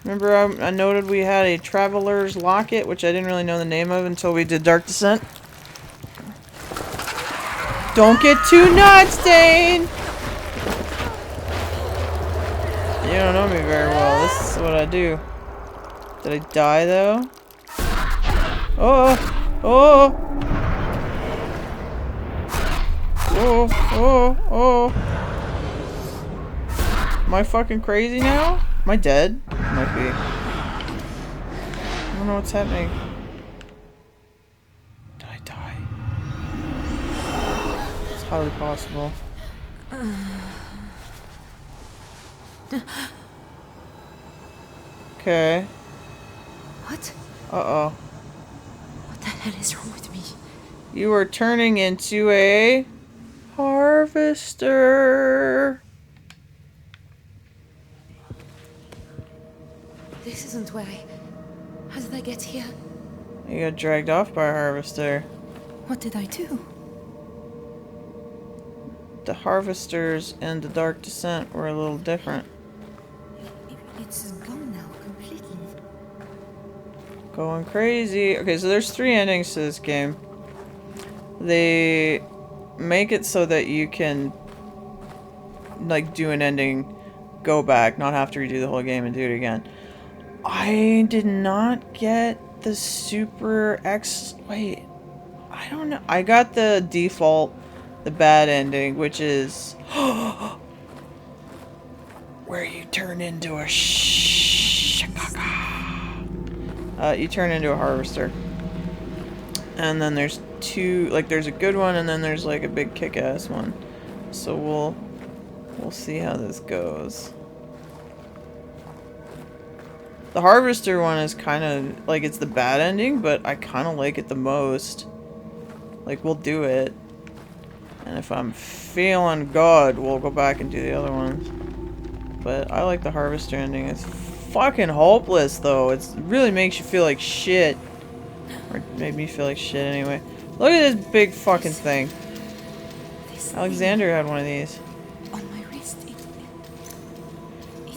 Remember I noted we had a Traveler's Locket, which I didn't really know the name of until we did Dark Descent. Don't get too nuts, Dane! You don't know me very well. This is what I do. Did I die, though? Oh! Oh! Oh! Oh! Oh! Am I fucking crazy now? Am I dead? Might be. I don't know what's happening. Did I die? It's highly possible. Okay. What? Uh-oh. What the hell is wrong with me? You are turning into a harvester. This isn't where I... How did I get here? You got dragged off by a harvester. What did I do? The harvesters and the Dark Descent were a little different. It's gone now, completely. Going crazy. Okay, so there's 3 endings to this game. They make it so that you can, like, do an ending, go back, not have to redo the whole game and do it again. I did not get the Super X... Wait. I don't know. I got the default, the bad ending, which is... where you turn into a you turn into a harvester. And then there's 2... Like, there's a good one, and then there's, like, a big kick-ass one. So we'll see how this goes. The harvester one is kind of, like, it's the bad ending, but I kind of like it the most. Like, we'll do it. And if I'm feeling good, we'll go back and do the other ones. But I like the harvester ending. It's fucking hopeless, though. It really makes you feel like shit. Or it made me feel like shit anyway. Look at this big fucking thing. Alexander had one of these. On my wrist,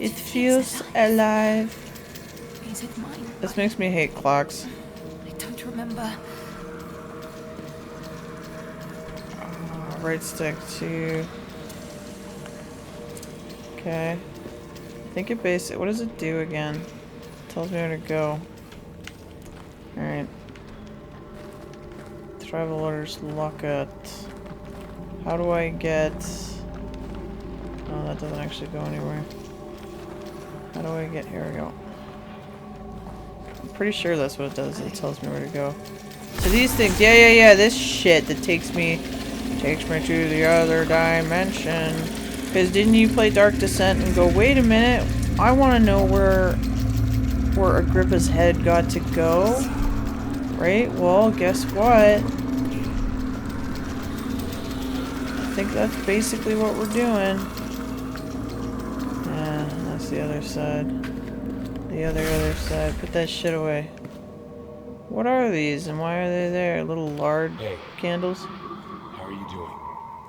It feels alive. Is it mine? This makes me hate clocks. I don't remember. Right stick to... Okay. I think it basically... What does it do again? It tells me where to go. Alright. Traveler's Locket. How do I get... Oh, that doesn't actually go anywhere. How do I get... Here we go. I'm pretty sure that's what it does. It tells me where to go. So these things... Yeah. This shit that takes me to the other dimension. Because didn't you play Dark Descent and go, wait a minute, I want to know where Agrippa's head got to go? Right? Well, guess what? I think that's basically what we're doing. Yeah, that's the other side. The other side. Put that shit away. What are these and why are they there? Little lard candles? How are you doing?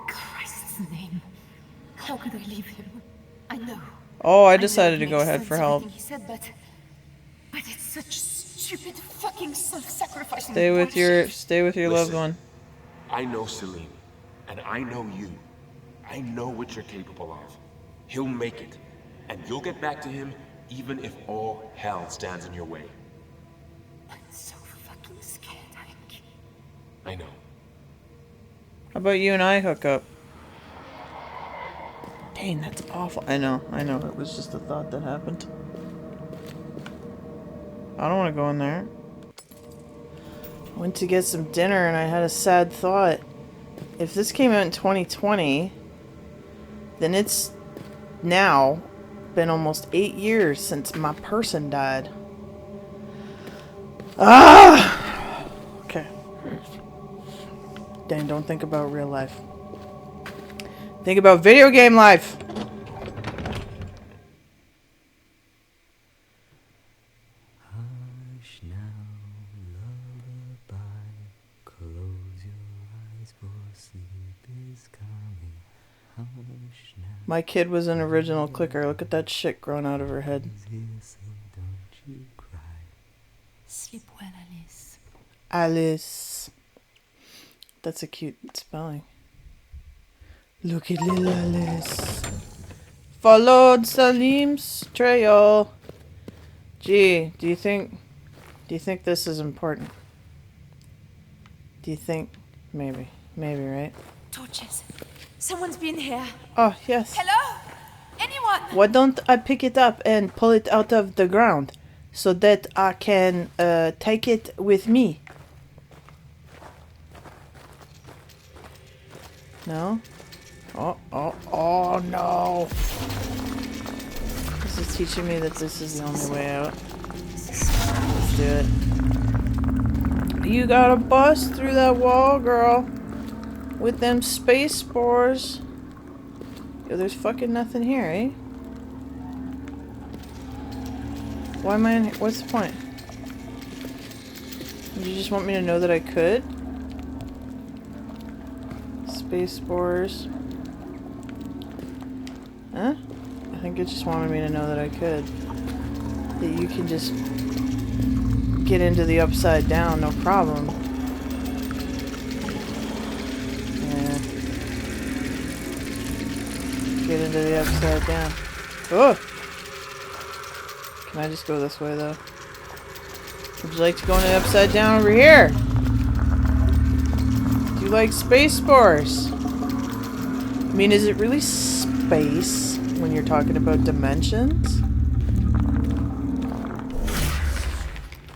Christ's name. How could I leave him? I know. Oh, I decided to go ahead for help. He said, but it's such stupid fucking self-sacrificing. Stay with your loved one. I know Selim, and I know you. I know what you're capable of. He'll make it, and you'll get back to him even if all hell stands in your way. I'm so fucking scared, Hank. I know. How about you and I hook up? Dang, that's awful. I know. It was just a thought that happened. I don't want to go in there. I went to get some dinner and I had a sad thought. If this came out in 2020, then it's now been almost 8 years since my person died. Ah! Okay. Dang, don't think about real life. Think about video game life. Hush now, lullaby. Close your eyes, for sleep is coming. My kid was an original clicker. Look at that shit growing out of her head. Sleep well, Alice. Alice. That's a cute spelling. Look at little Alice. Followed Salim's trail. Gee, do you think this is important? Do you think? Maybe, right? Torches. Someone's been here. Oh, yes. Hello? Anyone? Why don't I pick it up and pull it out of the ground so that I can take it with me? No? Oh no! This is teaching me that this is the only way out. Let's do it. You gotta bust through that wall, girl. With them space spores. Yo, there's fucking nothing here, eh? Why am I in here? What's the point? Did you just want me to know that I could? Space spores. Huh? I think it just wanted me to know that I could. That you can just get into the upside down, no problem. Yeah. Get into the upside down. Oh! Can I just go this way, though? Would you like to go in the upside down over here? Do you like space spores? I mean, is it really space when you're talking about dimensions?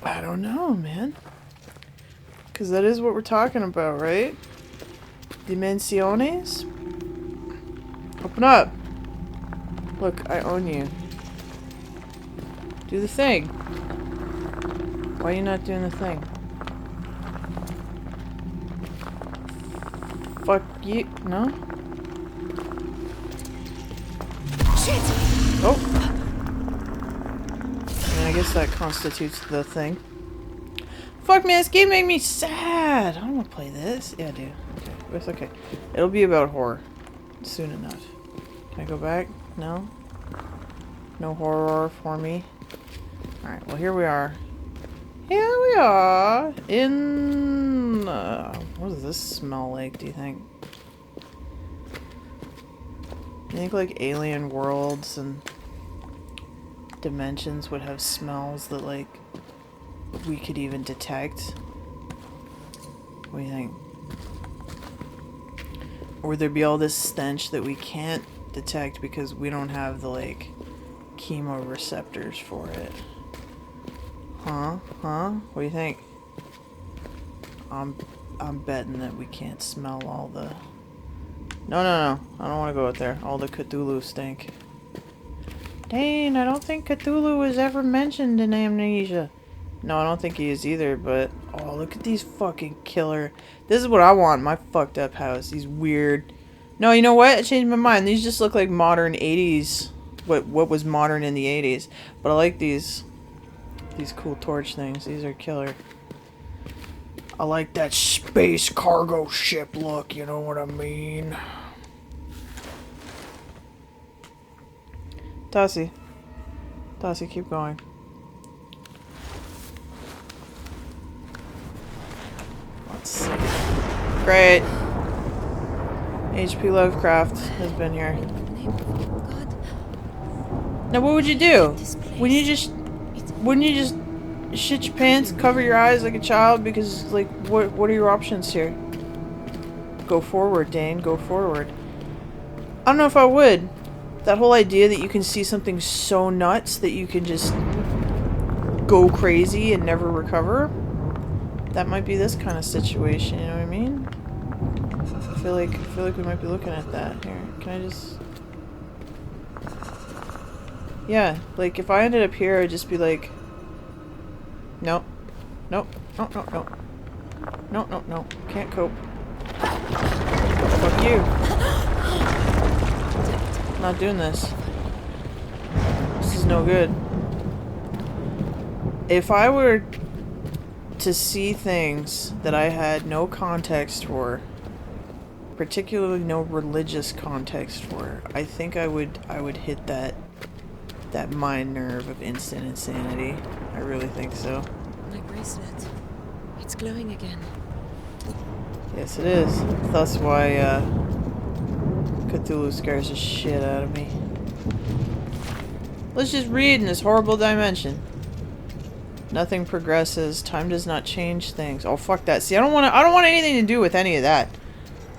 I don't know, man. Because that is what we're talking about, right? Dimensiones? Open up. Look, I own you. Do the thing. Why are you not doing the thing? Fuck you. No? Shit! Oh! I mean, I guess that constitutes the thing. Fuck, man, this game made me sad! I don't want to play this. Yeah, I do. Okay, it's okay. It'll be about horror. Soon enough. Can I go back? No? No horror for me? Alright, well, here we are. Here we are in... what does this smell like, do you think? You think, like, alien worlds and dimensions would have smells that, like, we could even detect? What do you think? Or would there be all this stench that we can't detect because we don't have the, like, chemoreceptors for it? Huh? What do you think? I'm betting that we can't smell all the... No. I don't want to go out there. All the Cthulhu stink. Dane, I don't think Cthulhu was ever mentioned in Amnesia. No, I don't think he is either, but... Oh, look at these fucking killer... This is what I want in my fucked up house. These weird... No, you know what? I changed my mind. These just look like modern 80s. What was modern in the 80s. But I like these cool torch things. These are killer. I like that space cargo ship look, you know what I mean? Tassie, keep going. Let's see. Great. HP Lovecraft has been here. Now what would you do? Wouldn't you just shit your pants, cover your eyes like a child? Because, like, what are your options here? Go forward, Dane. Go forward. I don't know if I would. That whole idea that you can see something so nuts that you can just go crazy and never recover. That might be this kind of situation, you know what I mean? I feel like we might be looking at that here. Can I just... Yeah, like, if I ended up here, I'd just be like... No. No. Can't cope. Fuck you. Not doing this. This is no good. If I were to see things that I had no context for, particularly no religious context for it, I think I would hit that mind nerve of instant insanity. I really think so. My bracelet. It's glowing again. Yes, it is. That's why Cthulhu scares the shit out of me. Let's just read in this horrible dimension. Nothing progresses. Time does not change things. Oh, fuck that. See, I don't want anything to do with any of that.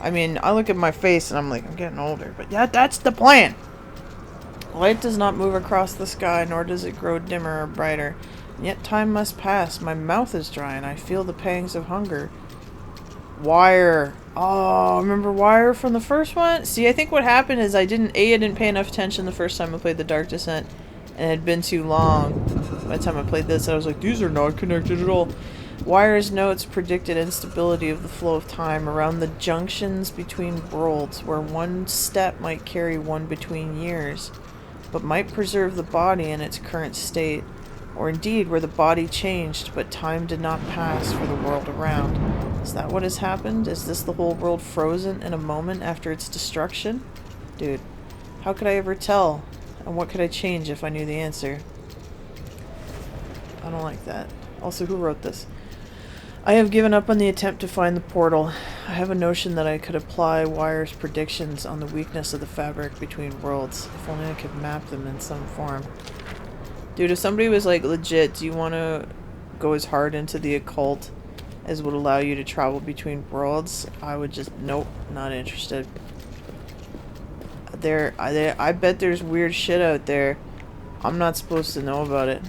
I mean, I look at my face and I'm like, I'm getting older. But yeah, that's the plan. Light does not move across the sky, nor does it grow dimmer or brighter. And yet time must pass. My mouth is dry and I feel the pangs of hunger. Wire. Oh, remember Wire from the first one? See, I think what happened is I didn't pay enough attention the first time I played the Dark Descent. And it had been too long. By the time I played this, I was like, these are not connected at all. Wire's notes predicted instability of the flow of time around the junctions between worlds, where one step might carry one between years, but might preserve the body in its current state, or indeed where the body changed, but time did not pass for the world around. Is that what has happened? Is this the whole world frozen in a moment after its destruction? Dude, how could I ever tell? And what could I change if I knew the answer? I don't like that. Also, who wrote this? I have given up on the attempt to find the portal. I have a notion that I could apply Wire's predictions on the weakness of the fabric between worlds. If only I could map them in some form. Dude, if somebody was like, legit, do you want to go as hard into the occult as would allow you to travel between worlds, I would just, nope, not interested. I bet there's weird shit out there. I'm not supposed to know about it.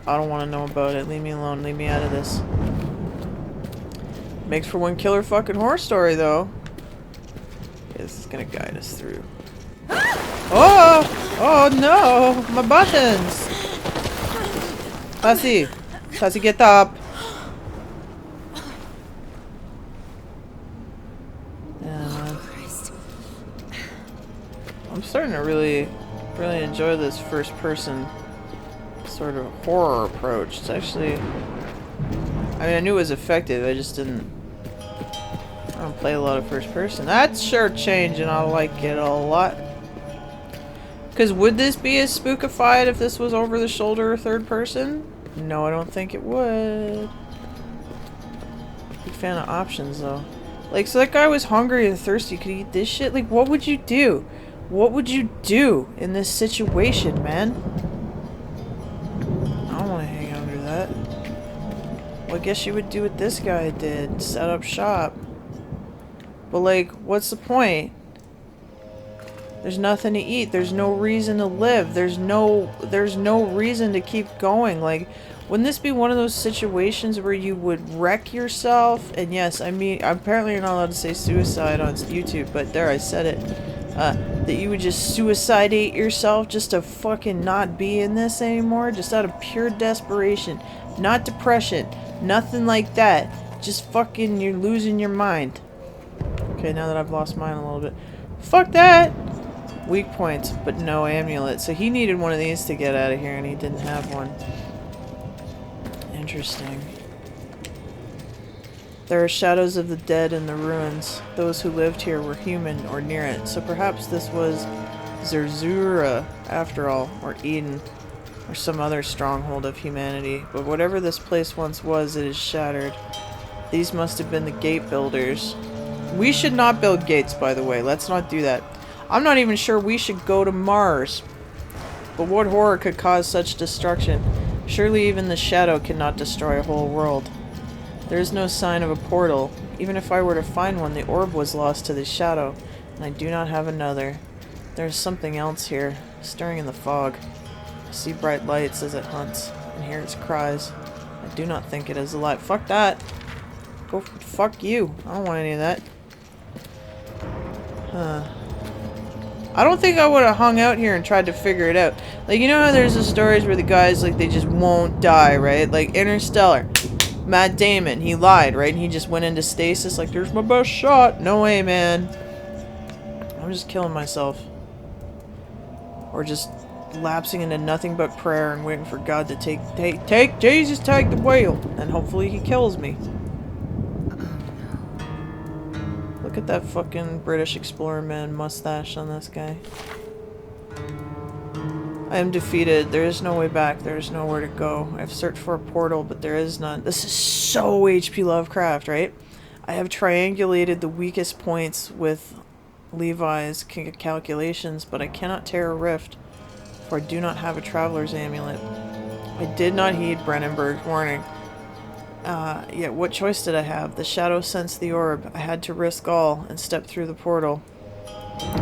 I don't want to know about it. Leave me alone. Leave me out of this. Makes for one killer fucking horror story, though. Okay, this is gonna guide us through. Oh! Oh no! My buttons! Sassy, get up! I'm starting to really enjoy this first person sort of horror approach. It's actually, I mean, I knew it was effective, I just I don't play a lot of first person. That's sure changing, I like it a lot. Because would this be as spookified if this was over the shoulder or third person? No, I don't think it would. Big fan of options though. Like, so that guy was hungry and thirsty, could he eat this shit? Like, what would you do? What would you do in this situation, man? I don't want to hang under that. Well, I guess you would do what this guy did. Set up shop. But, like, what's the point? There's nothing to eat. There's no reason to live. There's no reason to keep going. Like, wouldn't this be one of those situations where you would wreck yourself? And yes, I mean, apparently you're not allowed to say suicide on YouTube, but there, I said it. That you would just suicidate yourself just to fucking not be in this anymore, just out of pure desperation. Not depression, nothing like that. Just fucking, you're losing your mind. Okay, now that I've lost mine a little bit. Fuck that! Weak points, but no amulet. So he needed one of these to get out of here, and he didn't have one. Interesting. There are shadows of the dead in the ruins. Those who lived here were human or near it, so perhaps this was Zerzura after all, or Eden, or some other stronghold of humanity. But whatever this place once was, it is shattered. These must have been the gate builders. We should not build gates, by the way. Let's not do that. I'm not even sure we should go to Mars. But what horror could cause such destruction? Surely even the shadow cannot destroy a whole world. There is no sign of a portal. Even if I were to find one, the orb was lost to the shadow, and I do not have another. There is something else here, stirring in the fog. I see bright lights as it hunts, and hear its cries. I do not think it is alive. Fuck that! Go fuck you. I don't want any of that. Huh. I don't think I would have hung out here and tried to figure it out. Like, you know how there's the stories where the guys, like, they just won't die, right? Like, Interstellar. Matt Damon, he lied, right? And he just went into stasis like, there's my best shot. No way, man. I'm just killing myself. Or just lapsing into nothing but prayer and waiting for God to take Jesus, take the wheel. And hopefully he kills me. Look at that fucking British explorer man mustache on this guy. I am defeated. There is no way back. There is nowhere to go. I've searched for a portal, but there is none. This is so H.P. Lovecraft, right? I have triangulated the weakest points with Levi's calculations, but I cannot tear a rift, for I do not have a traveler's amulet. I did not heed Brennenberg's warning. Yet what choice did I have? The shadow sensed the orb. I had to risk all and step through the portal.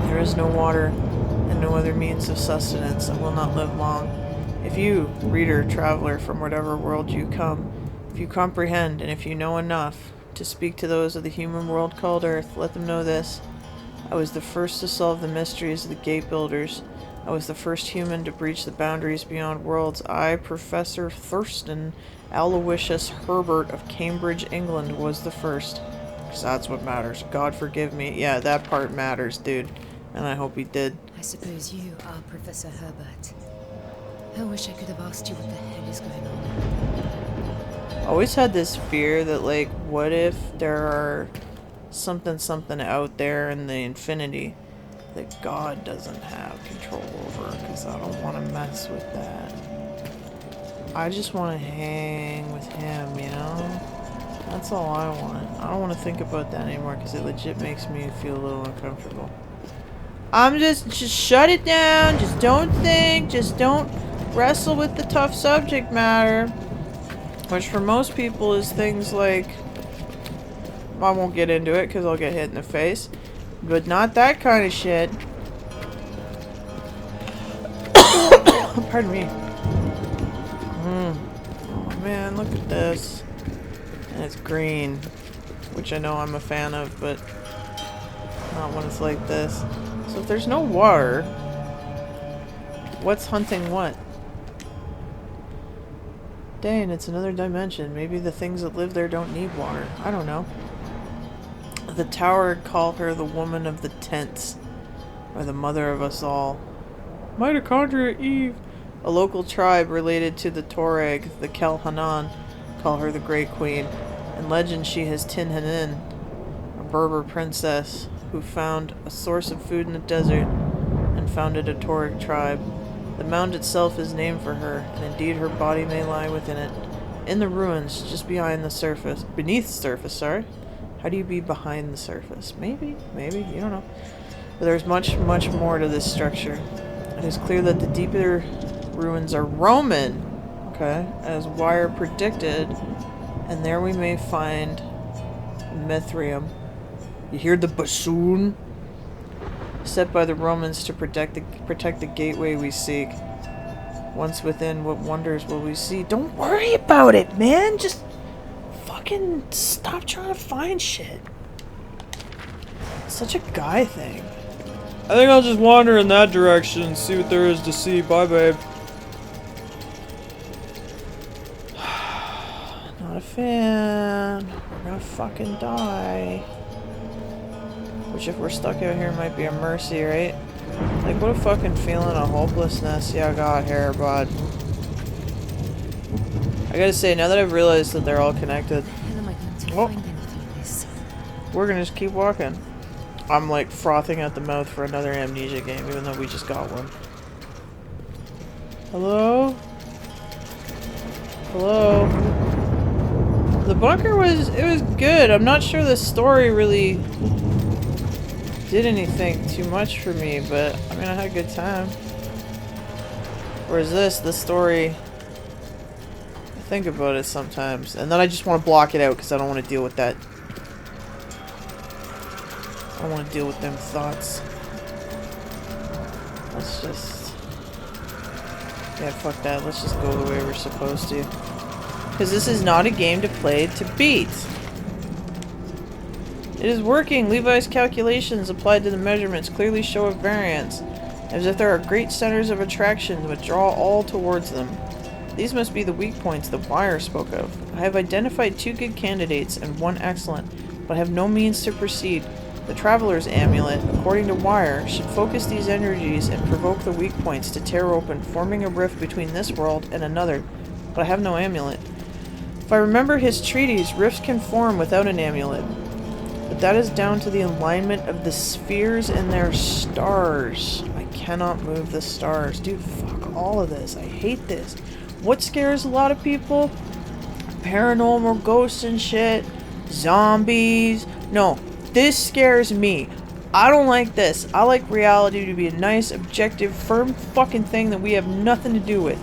There is no water and no other means of sustenance. I will not live long. If you, reader, traveler from whatever world you come, if you comprehend and if you know enough to speak to those of the human world called Earth, let them know this. I was the first to solve the mysteries of the gate builders. I was the first human to breach the boundaries beyond worlds. I, Professor Thurston Aloysius Herbert of Cambridge, England, was the first. Because that's what matters. God forgive me. Yeah, that part matters, dude. And I hope he did. I suppose you are Professor Herbert. I wish I could have asked you what the hell is going on. I always had this fear that, like, what if there are something out there in the infinity that God doesn't have control over, because I don't want to mess with that. I just want to hang with him, you know? That's all I want. I don't want to think about that anymore, because it legit makes me feel a little uncomfortable. I'm just shut it down, just don't think, just don't wrestle with the tough subject matter. Which for most people is things like, I won't get into it because I'll get hit in the face. But not that kind of shit. Pardon me. Oh man, look at this. And it's green. Which I know I'm a fan of, but not when it's like this. So if there's no water, what's hunting what? Dane, it's another dimension. Maybe the things that live there don't need water. I don't know. The tower called her the woman of the tents, or the mother of us all. Mitochondria Eve. A local tribe related to the Tuareg, the Kelhanan, call her the Great Queen. In legend, she has Tin Hanin, a Berber princess who found a source of food in the desert and founded a Tuareg tribe. The mound itself is named for her, and indeed her body may lie within it. In the ruins, just behind the surface. Beneath the surface, sorry. How do you be behind the surface? Maybe, you don't know. But there's much, much more to this structure. It is clear that the deeper ruins are Roman, okay, as Wire predicted, and there we may find Mithrium. You hear the bassoon? Set by the Romans to protect the gateway we seek. Once within, what wonders will we see? Don't worry about it, man! Just fucking stop trying to find shit. It's such a guy thing. I think I'll just wander in that direction and see what there is to see. Bye, babe. Not a fan. We're gonna fucking die. Which, if we're stuck out here, might be a mercy, right? Like, what a fucking feeling of hopelessness you got here, bud. I gotta say, now that I've realized that they're all connected, we're gonna just keep walking. I'm like frothing at the mouth for another Amnesia game, even though we just got one. Hello? Hello? The bunker was good. I'm not sure the story really did anything too much for me, but I mean, I had a good time. Whereas the story, I think about it sometimes, and then I just want to block it out because I don't want to deal with that. I don't want to deal with them thoughts. Let's just, yeah, fuck that. Let's just go the way we're supposed to. Because this is not a game to play to beat. It is working. Levi's calculations applied to the measurements clearly show a variance, as if there are great centers of attraction which draw all towards them. These must be the weak points that Wire spoke of. I have identified 2 good candidates and 1 excellent, but have no means to proceed. The Traveler's Amulet, according to Wire, should focus these energies and provoke the weak points to tear open, forming a rift between this world and another, but I have no amulet. If I remember his treatise, rifts can form without an amulet. The But that is down to the alignment of the spheres and their stars. I cannot move the stars. Dude, fuck all of this. I hate this. What scares a lot of people? Paranormal ghosts and shit. Zombies. No, this scares me. I don't like this. I like reality to be a nice, objective, firm fucking thing that we have nothing to do with.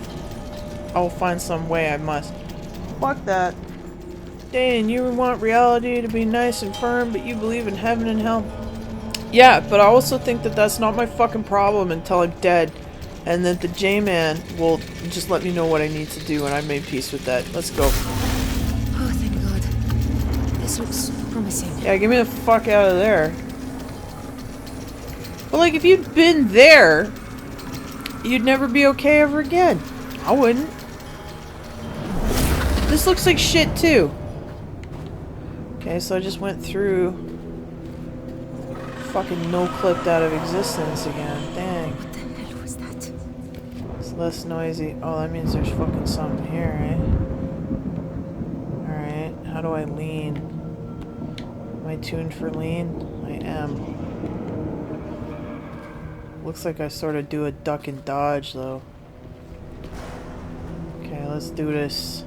I will find some way, I must. Fuck that. Dane, you want reality to be nice and firm, but you believe in heaven and hell? Yeah, but I also think that that's not my fucking problem until I'm dead. And that the J-Man will just let me know what I need to do, and I made peace with that. Let's go. Oh, thank God. This looks promising. Yeah, get me the fuck out of there. But like, if you'd been there, you'd never be okay ever again. I wouldn't. This looks like shit too. Okay, so I just went through. Fucking no-clipped out of existence again. Dang. What the hell was that? It's less noisy. Oh, that means there's fucking something here, right? Alright, how do I lean? Am I tuned for lean? I am. Looks like I sort of do a duck and dodge, though. Okay, let's do this.